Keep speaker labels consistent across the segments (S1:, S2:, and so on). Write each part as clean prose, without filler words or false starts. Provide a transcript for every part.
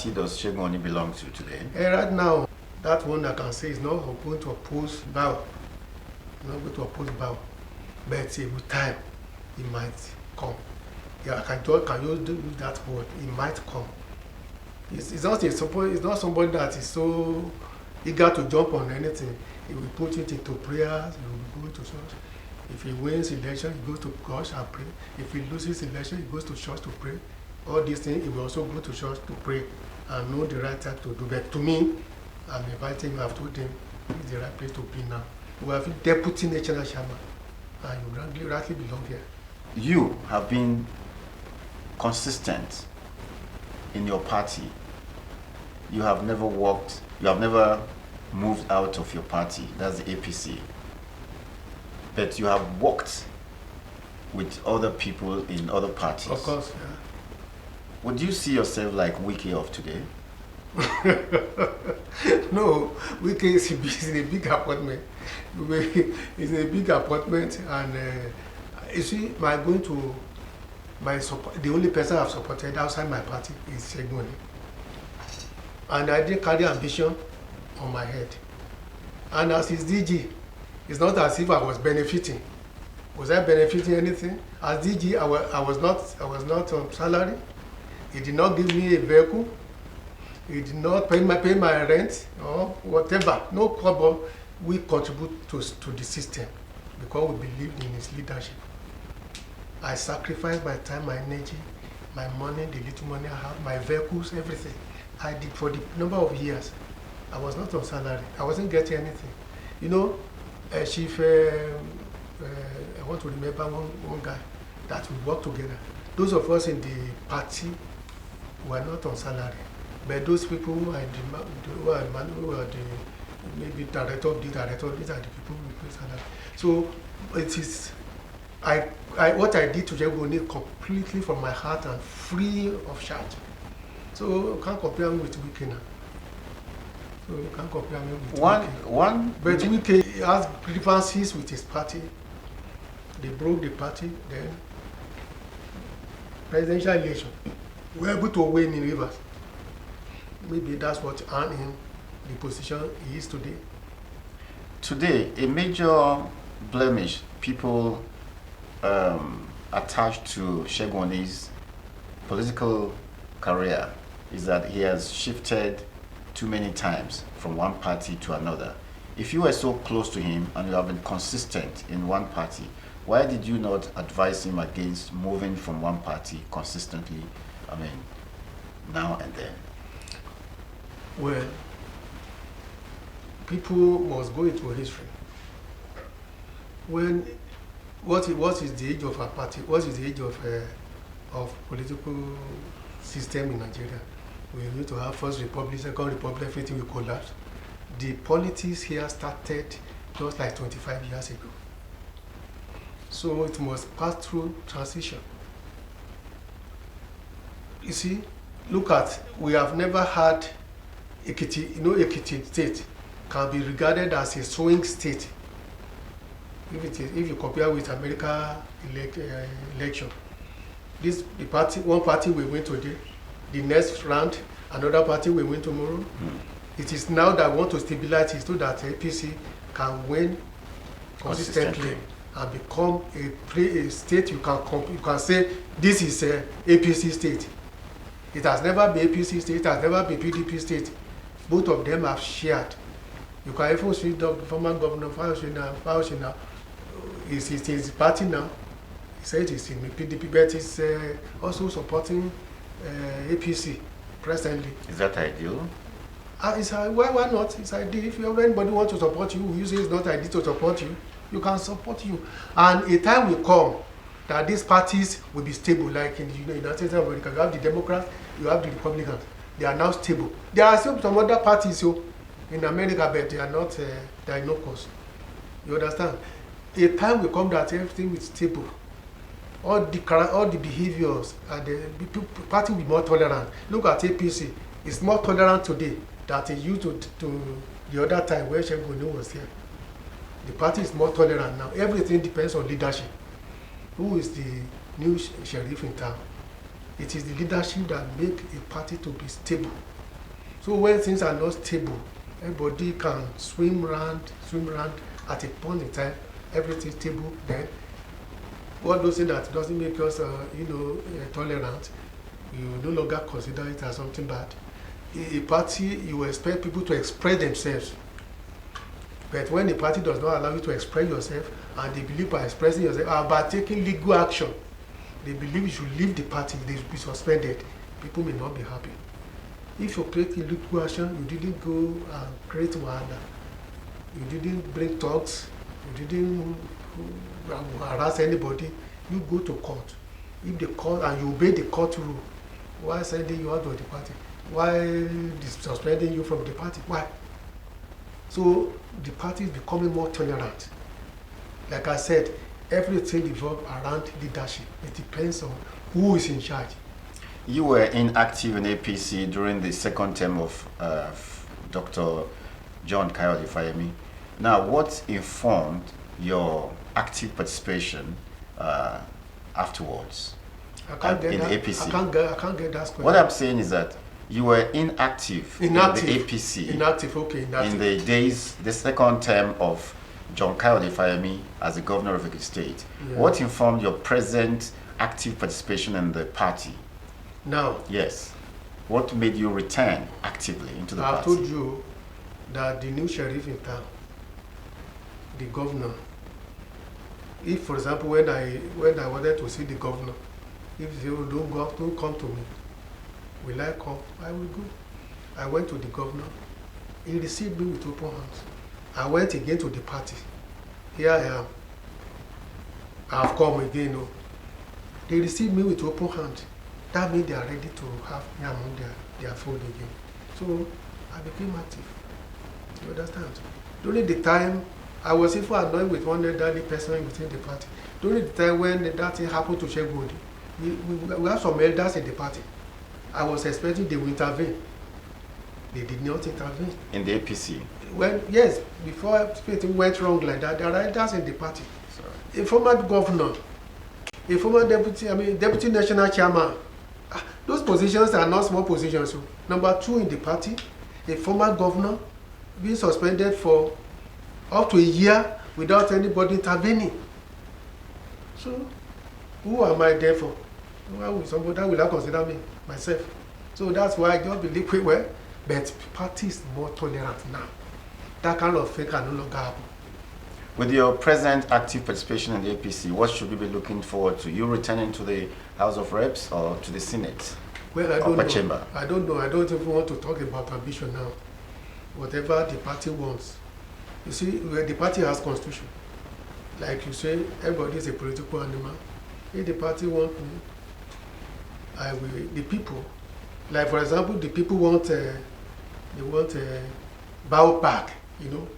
S1: party does Shegun belong to today?
S2: Right now, that one I can say is not going to oppose Bao. Not going to oppose Bao. But with time, it might come. Yeah, can you use that word? It might come. It's not somebody that is so eager to jump on anything. He will put it into prayers, he will go to church. If he wins election, he goes to church and pray. If he loses election, he goes to church to pray. All these things, he will also go to church to pray and know the right time to do. But to me, I'm inviting him, I've told him it's the right place to be now. We have a deputy national chairman, and you rightly belong here.
S1: You have been consistent in your party. You have never moved out of your party, that's the APC. But you have worked with other people in other parties.
S2: Of course, yeah.
S1: Would you see yourself like Wike of today?
S2: No, Wike is in a big apartment. It's in a big apartment, and you see, the only person I've supported outside my party is Shegun. And I didn't carry ambition on my head. And as his DG, it's not as if I was benefiting. Was I benefiting anything? As DG, I was not on salary. He did not give me a vehicle. He did not pay my rent or whatever. No problem. We contribute to the system because we believed in his leadership. I sacrificed my time, my energy, my money, the little money I have, my vehicles, everything. I did for the number of years. I was not on salary. I wasn't getting anything. You know, Chief, I want to remember one guy that we worked together. Those of us in the party were not on salary. But those people who are maybe director of these are the people who pay salary. So it is, what I did to Shegun completely from my heart and free of charge. So you can't compare me with Wike now. So you can't compare me with Wike. But Wike has grievances with his party. They broke the party, then presidential election. We were able to win in Rivers. Maybe that's what earned him the position he is today.
S1: Today, a major blemish people attached to Shegun's political career is that he has shifted too many times from one party to another. If you were so close to him and you have been consistent in one party, why did you not advise him against moving from one party consistently, now and then?
S2: Well, people must go into history. What is the age of a party? What is the age of political system in Nigeria? We need to have First Republic, Second Republic, everything will collapse. The politics here started just like 25 years ago. So it must pass through transition. You see, we have never had Ekiti State can be regarded as a swing state. If you compare with America election, one party will win today, the next round, another party will win tomorrow. It is now that we want to stabilize it so that APC can win consistently and become a state you can say this is a APC state. It has never been APC state, it has never been PDP state. Both of them have shared. You can even see the former governor Fauci now. It's his party now. He said it's in PDP, but he's also supporting APC presently.
S1: Is that ideal?
S2: Why not? It's ideal. If anybody wants to support you, you say it's not ideal to support you, you can support you. And a time will come that these parties will be stable, like in the United States of America. You have the Democrats, you have the Republicans. They are now stable. There are still some other parties in America, but they are not, they are no cause. You understand? A time will come that everything is stable. All the behaviors, and the party will be more tolerant. Look at APC. It's more tolerant today than it used to the other time where Shegun was here. The party is more tolerant now. Everything depends on leadership. Who is the new sheriff in town? It is the leadership that make a party to be stable So when things are not stable, everybody can swim around at a point in time, everything's stable, then what those things that doesn't make us, tolerant, you no longer consider it as something bad. A party, you expect people to express themselves. But when the party does not allow you to express yourself, and they believe by expressing yourself, by taking legal action, they believe you should leave the party, they should be suspended, people may not be happy. If you take legal action, you didn't go and create wahala, you didn't bring talks, you didn't harass anybody, you go to court. If the court, and you obey the court rule, why sending you out of the party? Why suspending you from the party? Why? So the party is becoming more tolerant. Like I said, everything revolves around leadership. It depends on who is in charge.
S1: You were inactive in APC during the second term of Dr. John Kayode Fayemi. Now, what informed your active participation afterwards in APC?
S2: I can't get that question.
S1: What I'm saying is that you were inactive in the APC.
S2: Inactive.
S1: In the second term of John Kayode Fayemi as the governor of Ekiti State. Yeah. What informed your present active participation in the party?
S2: Now.
S1: Yes. What made you return actively into the party?
S2: I told you that the new sheriff in town, the governor, if, for example, when I wanted to see the governor, if they don't come to me, will I come? I will go. I went to the governor. He received me with open hands. I went again to the party. Here I am. I have come again. No. They received me with open hands. That means they are ready to have me among their fold again. So I became active. You understand? During the time, I was even annoyed with one elderly person within the party. During the time when that thing happened to Shegodi, we have some elders in the party. I was expecting they will intervene. They did not intervene.
S1: In the APC?
S2: Well, yes, before everything went wrong like that, there are elders in the party. Sorry. A former governor, a former deputy national chairman. Those positions are not small positions. Number 2 in the party, a former governor being suspended for up to a year without anybody intervening. So, who am I there for? Why will somebody that will I consider me myself? So that's why I just believe well, but party is more tolerant now. That kind of thing can no longer happen.
S1: With your present active participation in the APC, what should we be looking forward to? You returning to the House of Reps or to the Senate?
S2: Well, I don't know.
S1: Chamber?
S2: I don't know. I don't even want to talk about ambition now. Whatever the party wants. You see, the party has constitution. Like you say, everybody is a political animal. If the party wants me, I will. The people, like for example, the people want Biopark.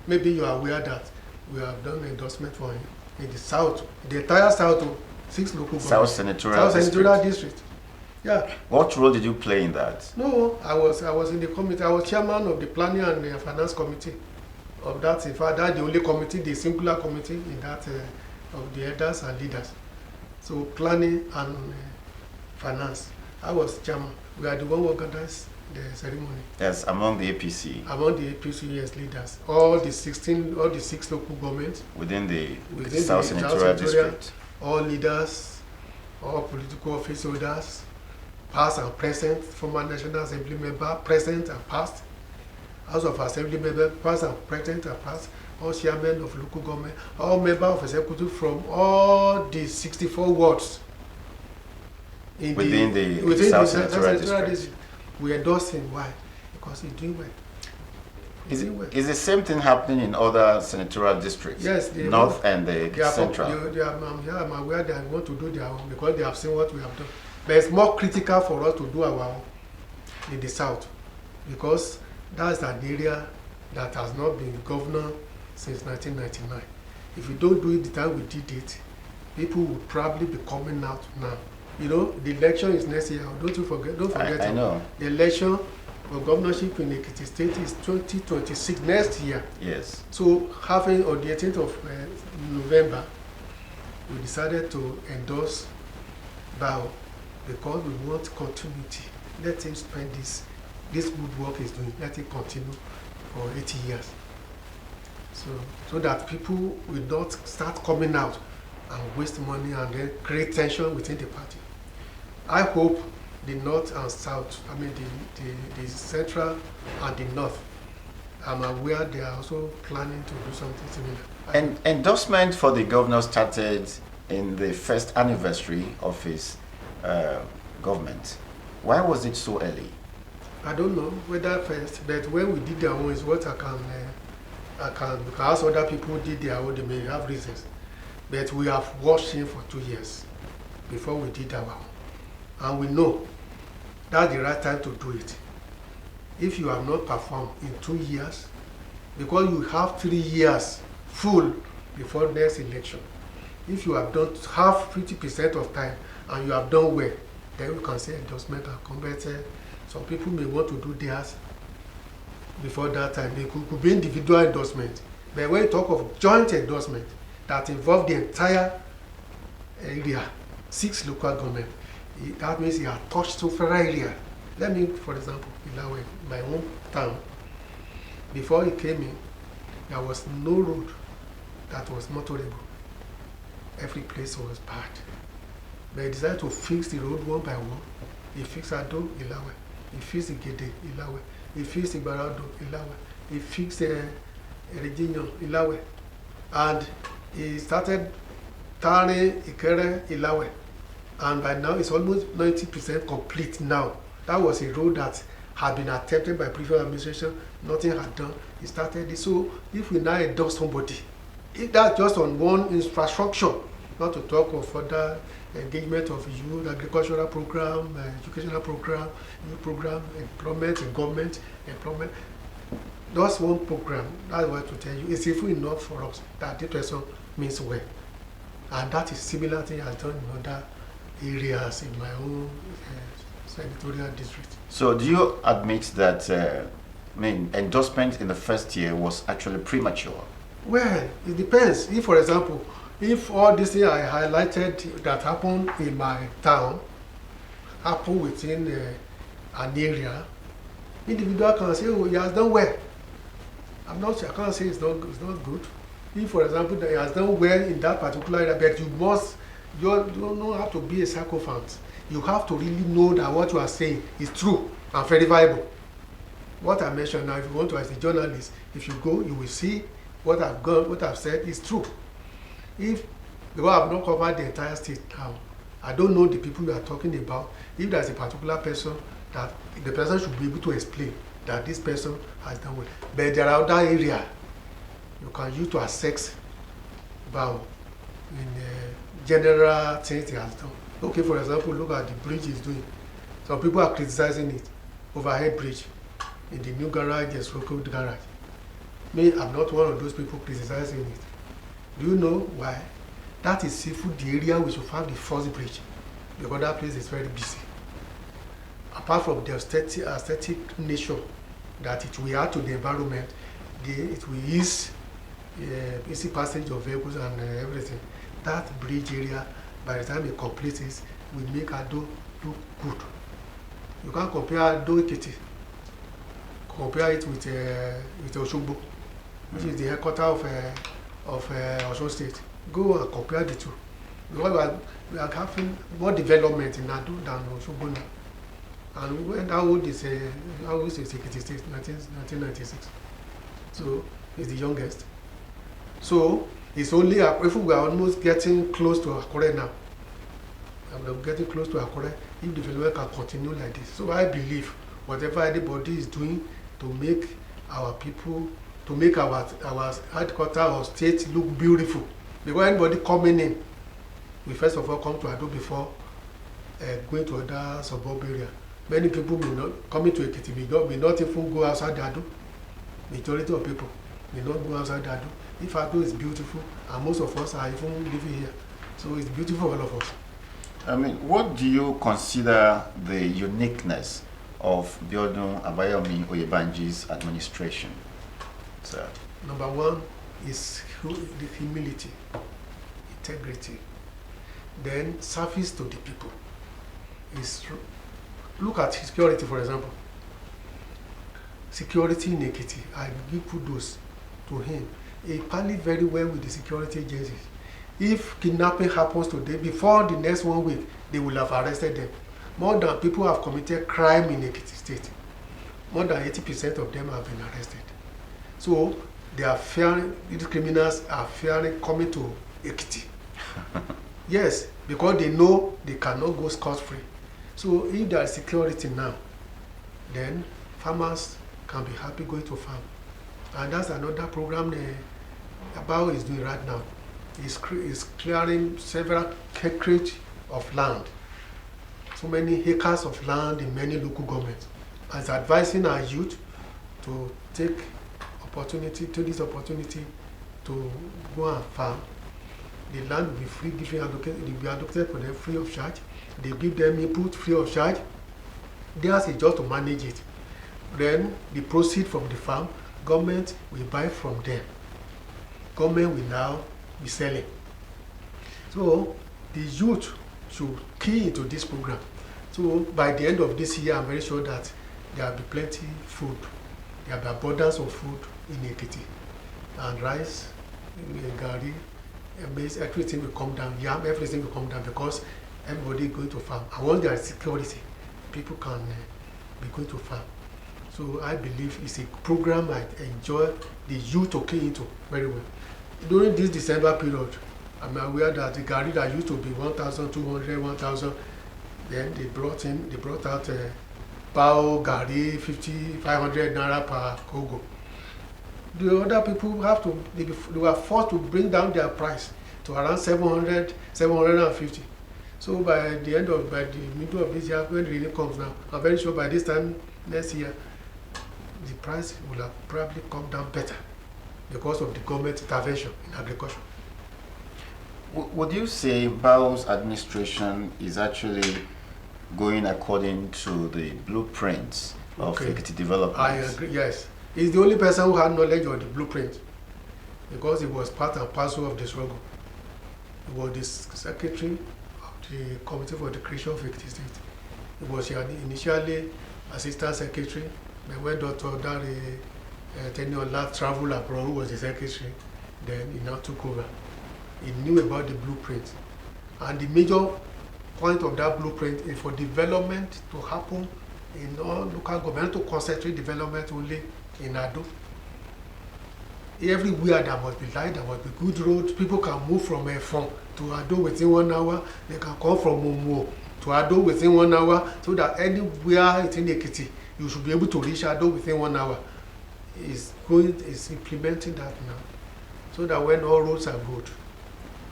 S2: Maybe you are aware that we have done endorsement for him in the south, the entire south, 6 local
S1: South Senatorial
S2: District. Yeah.
S1: What role did you play in that?
S2: No, I was in the committee. I was chairman of the planning and finance committee of that. In fact, that's the only committee, the singular committee in that of the elders and leaders. So planning and finance. I was chairman. We are the one who organized the ceremony.
S1: Yes, among the APC.
S2: Among the APC, yes, leaders. All the 6 local governments.
S1: Within the South Senatorial District.
S2: All leaders, all political office holders, past and present, former National Assembly member, present and past, House of Assembly member, past and present and past, all chairmen of local government, all members of executive from all the 64 wards.
S1: Within the South Senatorial District.
S2: We endorse him. Why? Because he's doing well.
S1: Is the same thing happening in other senatorial districts?
S2: Yes.
S1: North and the Central?
S2: I'm aware they want to do their own because they have seen what we have done. But it's more critical for us to do our own in the South because that's an area that has not been governed since 1999. If you don't do it the time we did it, people will probably be coming out now. The election is next year. Don't forget.
S1: I know.
S2: The election for governorship in Ekiti State is 2026 next year.
S1: Yes.
S2: So having on the 18th of November, we decided to endorse Bao because we want continuity. Let him spend this this good work is doing, let it continue for 80 years. So that people will not start coming out and waste money and then create tension within the party. I hope the north and south, I mean the central and the north, I'm aware they are also planning to do something similar.
S1: And endorsement for the governor started in the first anniversary of his government. Why was it so early?
S2: I don't know whether first, but when we did their own is what I can because other people did their own, they may have reasons. But we have watched him for 2 years before we did our own. And we know that's the right time to do it. If you have not performed in 2 years, because you have 3 years full before next election. If you have done half 50% of time and you have done well, then we can say endorsement and convert. Some people may want to do theirs before that time. They could be individual endorsement. But when you talk of joint endorsement that involve the entire area, 6 local government, that means you have touched several area. Let me, for example, Ilawe, my own town, before he came in, there was no road that was motorable. Every place was bad. But he decided to fix the road one by one. He fixed Ado, Ilawe. He fixed Igede, Ilawe. He fixed Ibarado, Ilawe. He fixed Regino, Ilawe. And he started Tare, Ikere, Ilawe. And by now it's almost 90% complete now. That was a road that had been attempted by previous administration, nothing had done. He started it. So if we now endorse somebody, if that's just on one infrastructure, not to talk of further engagement of youth, agricultural program, educational program, youth program, employment, in government, employment. That's one program. That's what to tell you. It's even enough for us that this person means well. And that is similar thing I've done in other areas in my own senatorial district.
S1: So do you admit that endorsement in the first year was actually premature?
S2: Well, it depends. If, for example, if all these things I highlighted that happened in my town happen within an area, individual can say, oh, he has done well. I can't say it's not good. If, for example, that he has done well in that particular area, but you don't have to be a sycophant. You have to really know that what you are saying is true and verifiable. What I mentioned now, if you want to, as a journalist, if you go, you will see what I've said is true. Because I've not covered the entire state now, I don't know the people you are talking about. If there's a particular person, that the person should be able to explain that this person has done well. But there are other areas you can use to assess about in general things he has done. Okay, for example, look at the bridge he's doing. Some people are criticizing it, overhead bridge in the new garage, the local garage. Me, I'm not one of those people criticizing it. Do you know why? That is seafood, the area we should have the first bridge, because that place is very busy. Apart from the aesthetic nature that it will add to the environment, it will ease easy passage of vehicles and everything. That bridge area, by the time it completes it, will make Ado look good. You can't compare Ado Ekiti, compare it with Osogbo, which is the headquarters of Osun State. Go and compare the two. Because we are having more development in Ado than Osogbo now. And when how old is Ekiti State? 1996. So it's the youngest. So it's only if we are almost getting close to Akure now. I'm getting close to Akure if development can continue like this. So I believe whatever anybody is doing to make our people, to make our headquarters or state look beautiful. Because anybody coming in, we first of all come to Ado before going to other suburb area. Many people may not, coming to Ekiti may not even go outside Ado. Majority of people may not go outside Ado. If Ado is beautiful, and most of us are even living here, so it's beautiful for all of us.
S1: I mean, what do you consider the uniqueness of Biodun Abayomi Oyebanji's administration, sir?
S2: Number one is the humility, integrity, then service to the people. Look at security, for example. security in Ekiti. I give kudos to him. He parlayed very well with the security agencies. If kidnapping happens today, before the next 1 week, they will have arrested them. More than people have committed crime in Ekiti State. More than 80% of them have been arrested. So they are fearing, these criminals are fearing coming to Ekiti. Yes, because they know they cannot go scot-free. So if there is security now, then farmers can be happy going to farm. And that's another program Abayo is doing right now. He's clearing several acreage of land, so many acres of land in many local governments. As advising our youth to take this opportunity to go and farm. The land will be free, it will be allocated for them free of charge. They give them input free of charge. Theirs is just to manage it. Then the proceeds from the farm, government will buy from them. Government will now be selling. So the youth should key into this program. So by the end of this year, I'm very sure that there will be plenty food. There will be abundance of food in Ekiti. And rice, gari, maize, everything will come down. Yam, everything will come down because everybody is going to farm. And once there is security, people can be going to farm. So I believe it's a program I enjoy the youth to key into very well. During this December period, I'm aware that the gari that used to be 1,200, 1,000, then they brought out bao gari 500 naira per kogo. The other people they were forced to bring down their price to around 700, 750. So by the middle of this year, when the rain comes now, I'm very sure by this time next year, the price will have probably come down better because of the government intervention in agriculture.
S1: Would you say Bayo's administration is actually going according to the blueprints of Ekiti development?
S2: I agree, yes. He's the only person who had knowledge of the blueprint because he was part and parcel of the struggle. He was the secretary of the Committee for the Creation of Ekiti State. He was initially assistant secretary, but when Dr. Dari Teniola traveled abroad, who was the secretary, then he now took over. He knew about the blueprint. And the major point of that blueprint is for development to happen in all local government, to concentrate development only in Ado. Everywhere there must be light, there must be good roads. People can move from Efon to Ado within 1 hour. They can come from Momo to Ado within 1 hour, so that anywhere in Ekiti, you should be able to reach Ado within 1 hour. Is implementing that now, so that when all roads are good,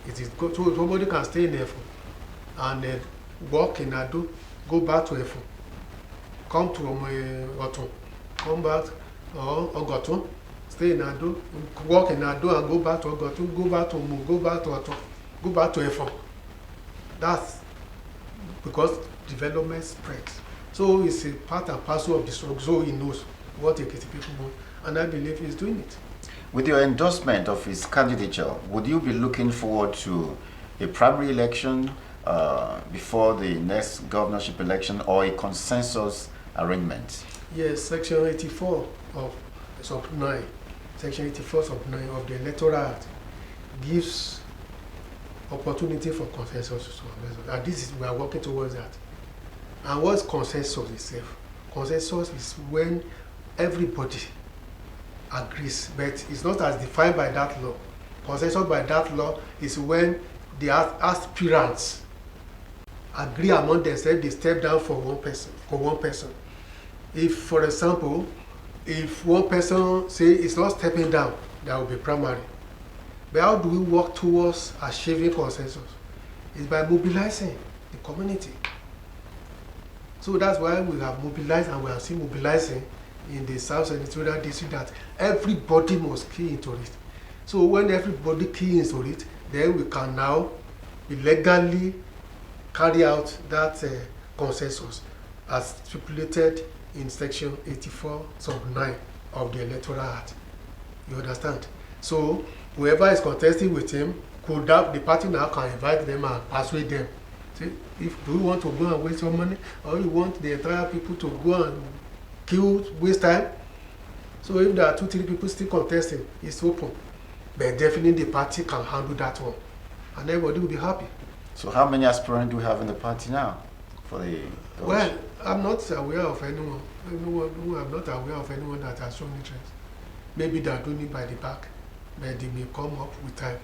S2: it is good. So somebody can stay in Efon and walk in Ado, go back to Efon, come to Otun, come back or Ogotun, stay in Ado, walk in Ado and go back to Ogotun, go back to Omu, go back to Otun, go back to Efon. That's because development spreads. So it's a part and parcel of the struggle, so he knows what Ekiti people want, and I believe he's doing it.
S1: With your endorsement of his candidature, would you be looking forward to a primary election before the next governorship election, or a consensus arrangement?
S2: Yes, Section 84 of Sub 9, Section 84 Sub 9 of the Electoral Act gives opportunity for consensus. And this is, we are working towards that. And what's consensus itself? Consensus is when everybody agrees, but it's not as defined by that law. Consensus by that law is when the aspirants agree among themselves, they step down for one person. If, for example, if one person say it's not stepping down, there will be primary. But how do we work towards achieving consensus? It's by mobilizing the community. So that's why we have mobilized, and we are still mobilizing in the South Senatorial District, that everybody must key into it. So when everybody key into it, then we can now legally carry out that consensus as stipulated in Section 84 Sub 9 of the Electoral Act. You understand? So whoever is contesting with him, the party now can invite them and persuade them. See, if do you want to go and waste your money, or you want the entire people to go and waste time, So if there are 2-3 people still contesting, it's open. But definitely the party can handle that one, and everybody will be happy.
S1: So how many aspirants do we have in the party now for the?
S2: Well, I'm not aware of anyone. I'm not aware of anyone that has shown interest. Maybe they are doing it by the back, but they may come up with time.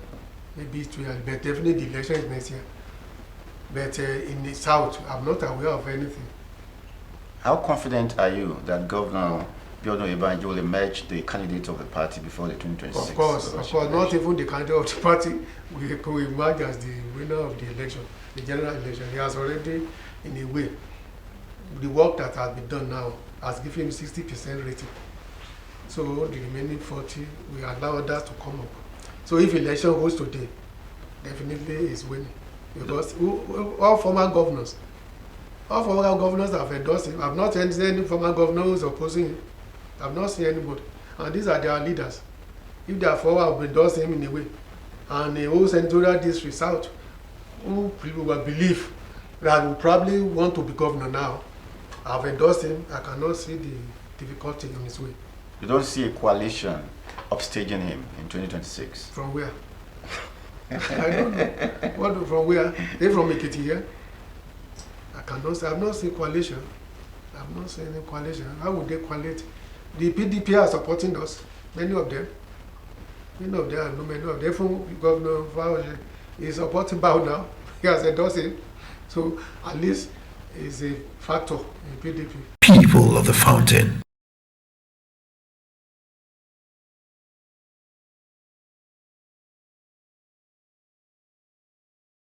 S2: Maybe it's too early, but definitely the election is next year. But in the south, I'm not aware of anything.
S1: How confident are you that Governor Biodun Abayomi will emerge the candidate of the party before the 2026?
S2: Of course, not even the candidate of the party will emerge as the winner of the election, the general election. He has already, in a way, the work that has been done now has given him 60% rating. So the remaining 40, we allow others to come up. So if election goes today, definitely is winning. Because all former governors have endorsed him. I've not seen any former governor who is opposing him. I've not seen anybody. And these are their leaders. If they are forward, have endorsed him in a way. And the whole senatorial district south, who people will believe that will probably want to be governor now, I've endorsed him. I cannot see the difficulty in his way.
S1: You don't see a coalition upstaging him in 2026?
S2: From where? I don't know. What, from where? They from Ekiti here? I cannot say. I've not seen coalition. I've not seen any coalition. How would they coalesce? The PDP are supporting us. Many of them. Many of them, I know many of them. From Governor Abayomi is supporting Bao now. He has endorsed him. So at least it's a factor in PDP.
S3: People of the Fountain.